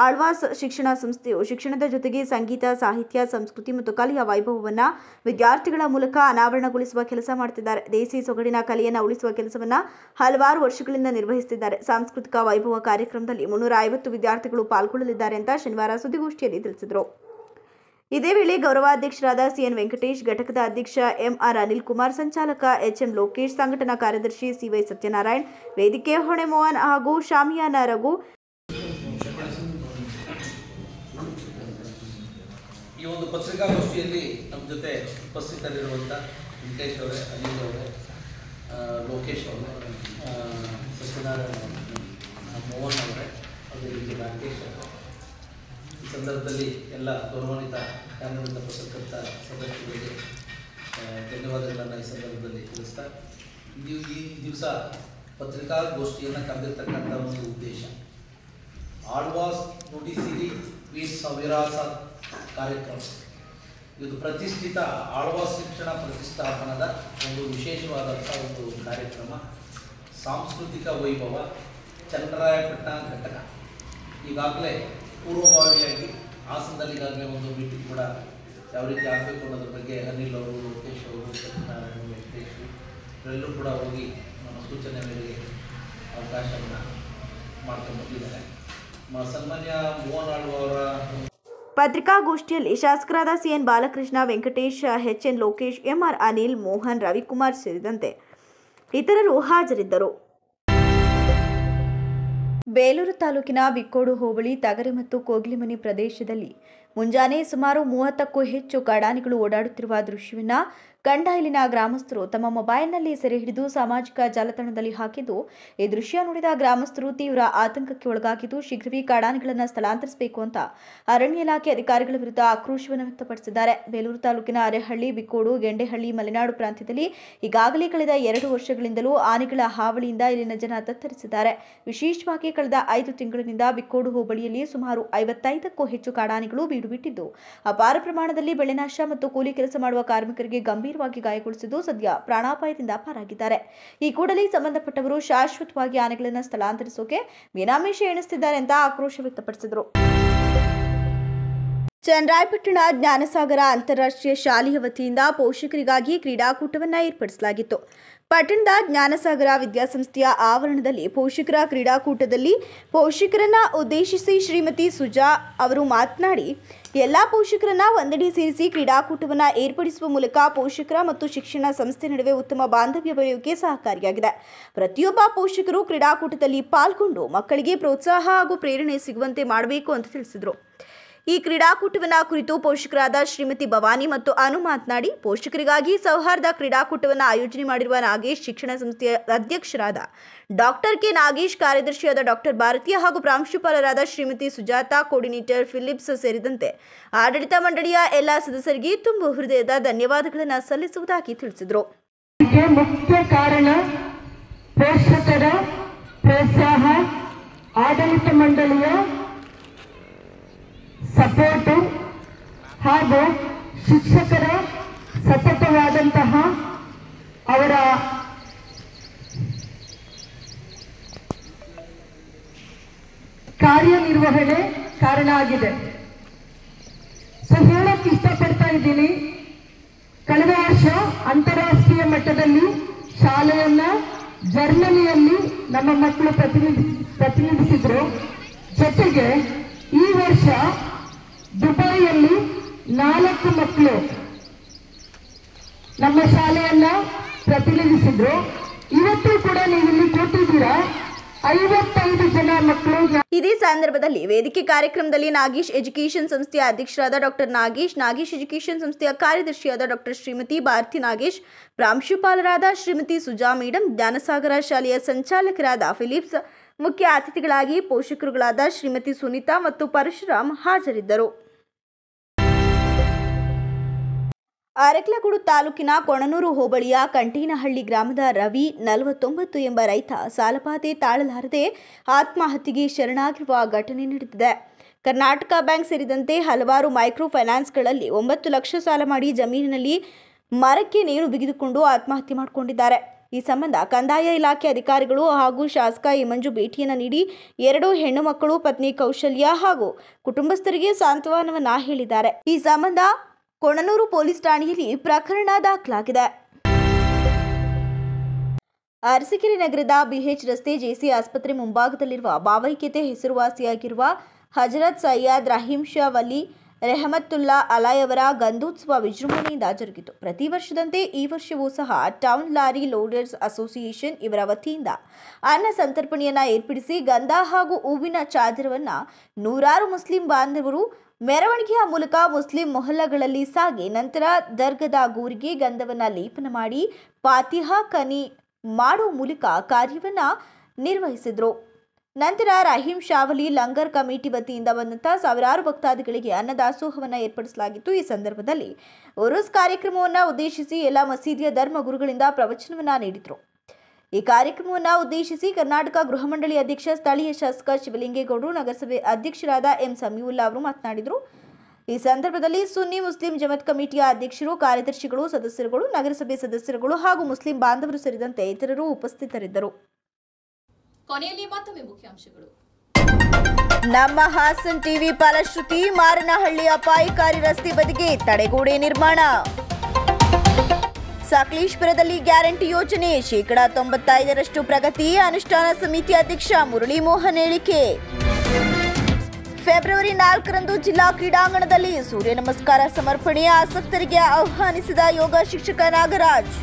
ಆಳ್ವಾಸ್ ಶಿಕ್ಷಣ ಸಂಸ್ಥೆಯು ಶಿಕ್ಷಣದ ಜೊತೆಗೆ ಸಂಗೀತ, ಸಾಹಿತ್ಯ, ಸಂಸ್ಕೃತಿ ಮತ್ತು ಕಲೆಯ ವೈಭವವನ್ನು ವಿದ್ಯಾರ್ಥಿಗಳ ಮೂಲಕ ಅನಾವರಣಗೊಳಿಸುವ ಕೆಲಸ ಮಾಡುತ್ತಿದ್ದಾರೆ. ದೇಸಿ ಸೊಗಡಿನ ಕಲೆಯನ್ನು ಉಳಿಸುವ ಕೆಲಸವನ್ನು ಹಲವಾರು ವರ್ಷಗಳಿಂದ ನಿರ್ವಹಿಸುತ್ತಿದ್ದಾರೆ. ಸಾಂಸ್ಕೃತಿಕ ವೈಭವ ಕಾರ್ಯಕ್ರಮದಲ್ಲಿ 350 ವಿದ್ಯಾರ್ಥಿಗಳು ಪಾಲ್ಗೊಳ್ಳಲಿದ್ದಾರೆ ಅಂತ ಶನಿವಾರ ಸುದ್ದಿಗೋಷ್ಠಿಯಲ್ಲಿ ತಿಳಿಸಿದರು. ಇದೇ ವೇಳೆ ಗೌರವಾಧ್ಯಕ್ಷರಾದ ಸಿಎನ್ ವೆಂಕಟೇಶ್, ಘಟಕದ ಅಧ್ಯಕ್ಷ ಎಂಆರ್ ಅನಿಲ್ ಕುಮಾರ್, ಸಂಚಾಲಕ ಎಚ್ಎಂ ಲೋಕೇಶ್, ಸಂಘಟನಾ ಕಾರ್ಯದರ್ಶಿ ಸಿವೈ ಸತ್ಯನಾರಾಯಣ್, ವೇದಿಕೆ ಹೊಣೆ ಮೋಹನ್ ಹಾಗೂ ಶಾಮಿಯಾನ ರಘು. ಈ ಒಂದು ಪತ್ರಿಕಾಗೋಷ್ಠಿಯಲ್ಲಿ ನಮ್ಮ ಜೊತೆ ಉಪಸ್ಥಿತರಿರುವಂಥ ವೆಂಕಟೇಶ್ ಅವರೇ, ಅನಿಲ್ ಅವರೇ, ಲೋಕೇಶ್ ಅವರೇ, ಸತ್ಯನಾರಾಯಣ ಮೋಹನ್ ಅವರೇ, ಅದೇ ರೀತಿ ರಾಕೇಶ್ ಅವರು, ಈ ಸಂದರ್ಭದಲ್ಲಿ ಎಲ್ಲ ಗೌರವಾನ್ವಿತ ಕಾರ್ಯನಿರತ ಪತ್ರಕರ್ತ ಸದಸ್ಯರಿಗೆ ಧನ್ಯವಾದಗಳನ್ನು ಈ ಸಂದರ್ಭದಲ್ಲಿ ತಿಳಿಸ್ತಾ, ಈ ದಿವಸ ಪತ್ರಿಕಾಗೋಷ್ಠಿಯನ್ನು ಕರೆದಿರ್ತಕ್ಕಂಥ ಒಂದು ಉದ್ದೇಶ ಆಳ್ವಾಸ್ ನುಡಿಸಿರಿ ವಿರಾಸತ್ ಕಾರ್ಯಕ್ರಮ. ಇದು ಪ್ರತಿಷ್ಠಿತ ಆಳ್ವಾಸ್ ಶಿಕ್ಷಣ ಪ್ರತಿಷ್ಠಾಪನದ ಒಂದು ವಿಶೇಷವಾದಂಥ ಒಂದು ಕಾರ್ಯಕ್ರಮ. ಸಾಂಸ್ಕೃತಿಕ ವೈಭವ ಚನ್ನರಾಯಪಟ್ಟಣ ಘಟಕ ಈಗಾಗಲೇ ಪೂರ್ವಭಾವಿಯಾಗಿ ಹಾಸನದಲ್ಲಿ ಈಗಾಗಲೇ ಒಂದು ಮೀಟಿಂಗ್ ಕೂಡ ಯಾವ ರೀತಿ ಆಗಬೇಕು ಅನ್ನೋದ್ರ ಬಗ್ಗೆ ಅನಿಲ್ ಅವರು, ಲೋಕೇಶ್ ಅವರು, ಸತ್ಯನಾರಾಯಣ, ವೆಂಕಟೇಶ್ ಇವರೆಲ್ಲರೂ ಕೂಡ ಹೋಗಿ ನಮ್ಮ ಸೂಚನೆ ಮೇರೆಗೆ ಅವಕಾಶವನ್ನು ಮಾಡ್ಕೊಂಡು ಬಂದಿದ್ದಾರೆ. ಸನ್ಮಾನ್ಯ ಮೋಹನ್ ಆಳ್ವ ಅವರ ಪತ್ರಿಕಾಗೋಷ್ಠಿಯಲ್ಲಿ ಶಾಸಕರಾದ CN Balakrishna, Venkatesh, HN Lokesh, MR Anil, Mohan, Ravikumar ಸೇರಿದಂತೆ ಇತರರು ಹಾಜರಿದ್ದರು. ಬೇಲೂರು ತಾಲೂಕಿನ ಬಿಕ್ಕೋಡು ಹೋಬಳಿ ತಗರೆ ಮತ್ತು ಕೋಗಿಲಿಮನಿ ಪ್ರದೇಶದಲ್ಲಿ ಮುಂಜಾನೆ ಸುಮಾರು 30ಕ್ಕೂ ಹೆಚ್ಚು ಕಾಡಾನೆಗಳು ಓಡಾಡುತ್ತಿರುವ ದೃಶ್ಯವನ್ನು ಕಂಡ ಇಲ್ಲಿನ ಗ್ರಾಮಸ್ಥರು ತಮ್ಮ ಮೊಬೈಲ್ನಲ್ಲಿ ಸೆರೆ ಹಿಡಿದು ಸಾಮಾಜಿಕ ಜಾಲತಾಣದಲ್ಲಿ ಹಾಕಿದ್ದು, ಈ ದೃಶ್ಯ ನೋಡಿದ ಗ್ರಾಮಸ್ಥರು ತೀವ್ರ ಆತಂಕಕ್ಕೆ ಒಳಗಾಗಿದ್ದು ಶೀಘ್ರವೇ ಕಾಡಾನೆಗಳನ್ನು ಸ್ಥಳಾಂತರಿಸಬೇಕು ಅಂತ ಅರಣ್ಯ ಇಲಾಖೆ ಅಧಿಕಾರಿಗಳ ವಿರುದ್ಧ ಆಕ್ರೋಶವನ್ನು ವ್ಯಕ್ತಪಡಿಸಿದ್ದಾರೆ. ಬೇಲೂರು ತಾಲೂಕಿನ ಅರೆಹಳ್ಳಿ, ಬಿಕ್ಕೋಡು, ಗೆಂಡೆಹಳ್ಳಿ, ಮಲೆನಾಡು ಪ್ರಾಂತ್ಯದಲ್ಲಿ ಈಗಾಗಲೇ ಕಳೆದ 2 ವರ್ಷಗಳಿಂದಲೂ ಆನೆಗಳ ಹಾವಳಿಯಿಂದ ಇಲ್ಲಿನ ಜನ ತತ್ತರಿಸಿದ್ದಾರೆ. ವಿಶೇಷವಾಗಿ ಕಳೆದ 5 ತಿಂಗಳಿನಿಂದ ಬಿಕ್ಕೋಡು ಹೋಬಳಿಯಲ್ಲಿ ಸುಮಾರು 55ಕ್ಕೂ ಹೆಚ್ಚು ಕಾಡಾನೆಗಳು ಬೀಡು ಬಿಟ್ಟಿದ್ದು ಅಪಾರ ಪ್ರಮಾಣದಲ್ಲಿ ಬೆಳೆನಾಶ ಮತ್ತು ಕೂಲಿ ಕೆಲಸ ಮಾಡುವ ಕಾರ್ಮಿಕರಿಗೆ ಗಂಭೀರವಾಗಿ ಗಾಯಗೊಳಿಸಿದ್ದು ಸದ್ಯ ಪ್ರಾಣಾಪಾಯದಿಂದ ಪಾರಾಗಿದ್ದಾರೆ. ಈ ಕೂಡಲೇ ಸಂಬಂಧಪಟ್ಟವರು ಶಾಶ್ವತವಾಗಿ ಆನೆಗಳನ್ನು ಸ್ಥಳಾಂತರಿಸೋಕೆ ಮೀನಾಮೇಷ ಎಣಿಸುತ್ತಿದ್ದಾರೆ ಅಂತ ಆಕ್ರೋಶ ವ್ಯಕ್ತಪಡಿಸಿದರು. ಚನ್ನರಾಯಪಟ್ಟಣ ಜ್ಞಾನಸಾಗರ ಅಂತಾರಾಷ್ಟ್ರೀಯ ಶಾಲೆಯ ವತಿಯಿಂದ ಪೋಷಕರಿಗಾಗಿ ಕ್ರೀಡಾಕೂಟವನ್ನು ಏರ್ಪಡಿಸಲಾಗಿತ್ತು. ಪಟ್ಟಣದ ಜ್ಞಾನಸಾಗರ ವಿದ್ಯಾಸಂಸ್ಥೆಯ ಆವರಣದಲ್ಲಿ ಪೋಷಕರ ಕ್ರೀಡಾಕೂಟದಲ್ಲಿ ಪೋಷಕರನ್ನ ಉದ್ದೇಶಿಸಿ ಶ್ರೀಮತಿ ಸುಜಾ ಅವರು ಮಾತನಾಡಿ, ಎಲ್ಲ ಪೋಷಕರನ್ನ ಒಂದೆಡೆ ಸೇರಿಸಿ ಕ್ರೀಡಾಕೂಟವನ್ನು ಏರ್ಪಡಿಸುವ ಮೂಲಕ ಪೋಷಕರ ಮತ್ತು ಶಿಕ್ಷಣ ಸಂಸ್ಥೆ ನಡುವೆ ಉತ್ತಮ ಬಾಂಧವ್ಯ ಬೆಳೆಯೋಕೆ ಸಹಕಾರಿಯಾಗಿದೆ. ಪ್ರತಿಯೊಬ್ಬ ಪೋಷಕರು ಕ್ರೀಡಾಕೂಟದಲ್ಲಿ ಪಾಲ್ಗೊಂಡು ಮಕ್ಕಳಿಗೆ ಪ್ರೋತ್ಸಾಹ ಹಾಗೂ ಪ್ರೇರಣೆ ಸಿಗುವಂತೆ ಮಾಡಬೇಕು ಅಂತ ತಿಳಿಸಿದರು. ಈ ಕ್ರೀಡಾಕೂಟವನ್ನು ಕುರಿತು ಪೋಷಕರಾದ ಶ್ರೀಮತಿ ಭವಾನಿ ಮತ್ತು ಅನು ಮಾತನಾಡಿ, ಪೋಷಕರಿಗಾಗಿ ಸೌಹಾರ್ದ ಕ್ರೀಡಾಕೂಟವನ್ನು ಆಯೋಜನೆ ಮಾಡಿರುವ ನಾಗೇಶ್, ಶಿಕ್ಷಣ ಸಂಸ್ಥೆಯ ಅಧ್ಯಕ್ಷರಾದ ಡಾಕ್ಟರ್ ಕೆ ನಾಗೇಶ್, ಕಾರ್ಯದರ್ಶಿಯಾದ ಡಾಕ್ಟರ್ ಭಾರತೀಯ ಹಾಗೂ ಪ್ರಾಂಶುಪಾಲರಾದ ಶ್ರೀಮತಿ ಸುಜಾತಾ, ಕೋರ್ಡಿನೇಟರ್ ಫಿಲಿಪ್ಸ್ ಸೇರಿದಂತೆ ಆಡಳಿತ ಮಂಡಳಿಯ ಎಲ್ಲ ಸದಸ್ಯರಿಗೆ ತುಂಬು ಹೃದಯದ ಧನ್ಯವಾದಗಳನ್ನು ಸಲ್ಲಿಸುವುದಾಗಿ ತಿಳಿಸಿದರು. ಮುಖ್ಯ ಕಾರಣ ಪೋಷಕರ ಪ್ರೋತ್ಸಾಹ, ಆಡಳಿತ ಮಂಡಳಿಯ ಸಪೋರ್ಟು ಹಾಗೂ ಶಿಕ್ಷಕರ ಸತತವಾದಂತಹ ಅವರ ಕಾರ್ಯನಿರ್ವಹಣೆ ಕಾರಣ ಆಗಿದೆ. ಹೇಳಕ್ಕೆ ಇಷ್ಟಪಡ್ತಾ ಇದ್ದೀನಿ, ಕಳೆದ ವರ್ಷ ಅಂತಾರಾಷ್ಟ್ರೀಯ ಮಟ್ಟದಲ್ಲಿ ಶಾಲೆಯನ್ನ ಜರ್ಮನಿಯಲ್ಲಿ ನಮ್ಮ ಮಕ್ಕಳು ಪ್ರತಿನಿಧಿಸಿದ್ರು. ಜೊತೆಗೆ ಈ ವರ್ಷ ದುಬೈಯಲ್ಲಿ 4 ಮಕ್ಕಳು ನಮ್ಮ ಶಾಲೆಯನ್ನ ಪ್ರತಿನಿಧಿಸಿದ್ರು. ಇವತ್ತು ಕೂಡ ನೀವು ಇಲ್ಲಿ ಕೂತಿದ್ದೀರಾ. 55 ಜನ ಮಕ್ಕಳು. ಇದೇ ಸಂದರ್ಭದಲ್ಲಿ ವೇದಿಕೆ ಕಾರ್ಯಕ್ರಮದಲ್ಲಿ ನಾಗೇಶ್ ಎಜುಕೇಷನ್ ಸಂಸ್ಥೆಯ ಅಧ್ಯಕ್ಷರಾದ ಡಾಕ್ಟರ್ ನಾಗೇಶ್ ಎಜುಕೇಷನ್ ಸಂಸ್ಥೆಯ ಕಾರ್ಯದರ್ಶಿಯಾದ ಡಾಕ್ಟರ್ ಶ್ರೀಮತಿ ಭಾರತಿ ನಾಗೇಶ್, ಪ್ರಾಂಶುಪಾಲರಾದ ಶ್ರೀಮತಿ ಸುಜಾ ಮೇಡಂ, ಜ್ಞಾನಸಾಗರ ಶಾಲೆಯ ಸಂಚಾಲಕರಾದ ಫಿಲಿಪ್ಸ್, ಮುಖ್ಯ ಅತಿಥಿಗಳಾಗಿ ಪೋಷಕರುಗಳಾದ ಶ್ರೀಮತಿ ಸುನೀತಾ ಮತ್ತು ಪರಶುರಾಮ್ ಹಾಜರಿದ್ದರು. ಅರಕಲಗೂಡು ತಾಲೂಕಿನ ಕೊಣನೂರು ಹೋಬಳಿಯ ಕಂಟೇನಹಳ್ಳಿ ಗ್ರಾಮದ ರವಿ 49 ಎಂಬ ರೈತ ಸಾಲಬಾಧೆ ತಾಳಲಾರದೆ ಆತ್ಮಹತ್ಯೆಗೆ ಶರಣಾಗಿರುವ ಘಟನೆ ನಡೆದಿದೆ. ಕರ್ನಾಟಕ ಬ್ಯಾಂಕ್ ಸೇರಿದಂತೆ ಹಲವಾರು ಮೈಕ್ರೋ ಫೈನಾನ್ಸ್ಗಳಲ್ಲಿ 9 ಲಕ್ಷ ಸಾಲ ಮಾಡಿ ಜಮೀನಿನಲ್ಲಿ ಮರಕ್ಕೆ ನೇಣು ಬಿಗಿದುಕೊಂಡು ಆತ್ಮಹತ್ಯೆ ಮಾಡಿಕೊಂಡಿದ್ದಾರೆ. ಈ ಸಂಬಂಧ ಕಂದಾಯ ಇಲಾಖೆ ಅಧಿಕಾರಿಗಳು ಹಾಗೂ ಶಾಸಕ ಮಂಜು ಭೇಟಿಯನ್ನು ನೀಡಿ 2 ಹೆಣ್ಣು ಮಕ್ಕಳು, ಪತ್ನಿ ಕೌಶಲ್ಯ ಹಾಗೂ ಕುಟುಂಬಸ್ಥರಿಗೆ ಸಾಂತ್ವನವನ್ನ ಹೇಳಿದ್ದಾರೆ. ಈ ಸಂಬಂಧ ಕೊಣನೂರು ಪೊಲೀಸ್ ಠಾಣೆಯಲ್ಲಿ ಪ್ರಕರಣ ದಾಖಲಾಗಿದೆ. ಅರಸೀಕೆರೆ ನಗರದ ಬಿಎಚ್ ರಸ್ತೆ ಜೆಸಿ ಆಸ್ಪತ್ರೆ ಮುಂಭಾಗದಲ್ಲಿರುವ ಭಾವೈಕ್ಯತೆ ಹೆಸರುವಾಸಿಯಾಗಿರುವ ಹಜರತ್ ಸಯ್ಯದ್ ರಹೀಂ ಶಾ ವಲಿ ರೆಹಮತ್ತುಲ್ಲಾ ಅಲಾಯ್ ಅವರ ಗಂಧೋತ್ಸವ ವಿಜೃಂಭಣೆಯಿಂದ ಜರುಗಿತು. ಪ್ರತಿ ವರ್ಷದಂತೆ ಈ ವರ್ಷವೂ ಸಹ ಟೌನ್ ಲಾರಿ ಲೋಡರ್ಸ್ ಅಸೋಸಿಯೇಷನ್ ಇವರ ವತಿಯಿಂದ ಅನ್ನ ಸಂತರ್ಪಣೆಯನ್ನು ಏರ್ಪಡಿಸಿ ಗಂಧ ಹಾಗೂ ಹೂವಿನ ಚಾದರವನ್ನ ನೂರಾರು ಮುಸ್ಲಿಂ ಬಾಂಧವರು ಮೆರವಣಿಗೆಯ ಮೂಲಕ ಮುಸ್ಲಿಂ ಮೊಹಲ್ಲಾಗಳಲ್ಲಿ ಸಾಗಿ ನಂತರ ದರ್ಗದ ಗೂರಿಗೆ ಗಂಧವನ್ನು ಲೇಪನ ಮಾಡಿ ಫಾತಿಹಾ ಕನಿ ಮಾಡುವ ಮೂಲಕ ಕಾರ್ಯವನ್ನು ನಿರ್ವಹಿಸಿದರು. ನಂತರ ರಹೀಂ ಶಾವಲಿ ಲಂಗರ್ ಕಮಿಟಿ ವತಿಯಿಂದ ಬಂದಂಥ ಸಾವಿರಾರು ಭಕ್ತಾದಿಗಳಿಗೆ ಅನ್ನದಾಸೋಹವನ್ನು ಏರ್ಪಡಿಸಲಾಗಿತ್ತು. ಈ ಸಂದರ್ಭದಲ್ಲಿ ಉರುಸ್ ಕಾರ್ಯಕ್ರಮವನ್ನು ಉದ್ದೇಶಿಸಿ ಎಲ್ಲ ಮಸೀದಿಯ ಧರ್ಮಗುರುಗಳಿಂದ ಪ್ರವಚನವನ್ನು ನೀಡಿದರು. ಈ ಕಾರ್ಯಕ್ರಮವನ್ನು ಉದ್ದೇಶಿಸಿ ಕರ್ನಾಟಕ ಗೃಹ ಮಂಡಳಿ ಅಧ್ಯಕ್ಷ ಸ್ಥಳೀಯ ಶಾಸಕ ಶಿವಲಿಂಗೇಗೌಡರು, ನಗರಸಭೆ ಅಧ್ಯಕ್ಷರಾದ ಎಂ ಸಮೀವುಲ್ಲಾ ಅವರು ಮಾತನಾಡಿದರು. ಈ ಸಂದರ್ಭದಲ್ಲಿ ಸುನ್ನಿ ಮುಸ್ಲಿಂ ಜಮಾತ್ ಕಮಿಟಿಯ ಅಧ್ಯಕ್ಷರು, ಕಾರ್ಯದರ್ಶಿಗಳು, ಸದಸ್ಯರುಗಳು, ನಗರಸಭೆ ಸದಸ್ಯರುಗಳು ಹಾಗೂ ಮುಸ್ಲಿಂ ಬಾಂಧವರು ಸೇರಿದಂತೆ ಇತರರು ಉಪಸ್ಥಿತರಿದ್ದರು. ಕೊನೆಯಲ್ಲಿ ಮತ್ತೊಮ್ಮೆ ಮುಖ್ಯಾಂಶಗಳು. ನಮ್ಮ ಹಾಸನ್ ಟಿವಿ ಫಲಶ್ರುತಿ ಮಾರನಹಳ್ಳಿ ಅಪಾಯಕಾರಿ ರಸ್ತೆ ಬದಿಗೆ ತಡೆಗೋಡೆ ನಿರ್ಮಾಣ. ಸಕಲೇಶಪುರದಲ್ಲಿ ಗ್ಯಾರಂಟಿ ಯೋಜನೆ 95% ಪ್ರಗತಿ, ಅನುಷ್ಠಾನ ಸಮಿತಿ ಅಧ್ಯಕ್ಷ ಮುರಳಿ ಮೋಹನ್ ಹೇಳಿಕೆ. ಫೆಬ್ರವರಿ 4ರಂದು ಜಿಲ್ಲಾ ಕ್ರೀಡಾಂಗಣದಲ್ಲಿ ಸೂರ್ಯ ನಮಸ್ಕಾರ ಸಮರ್ಪಣೆ, ಆಸಕ್ತರಿಗೆ ಆಹ್ವಾನಿಸಿದ ಯೋಗ ಶಿಕ್ಷಕ ನಾಗರಾಜ್.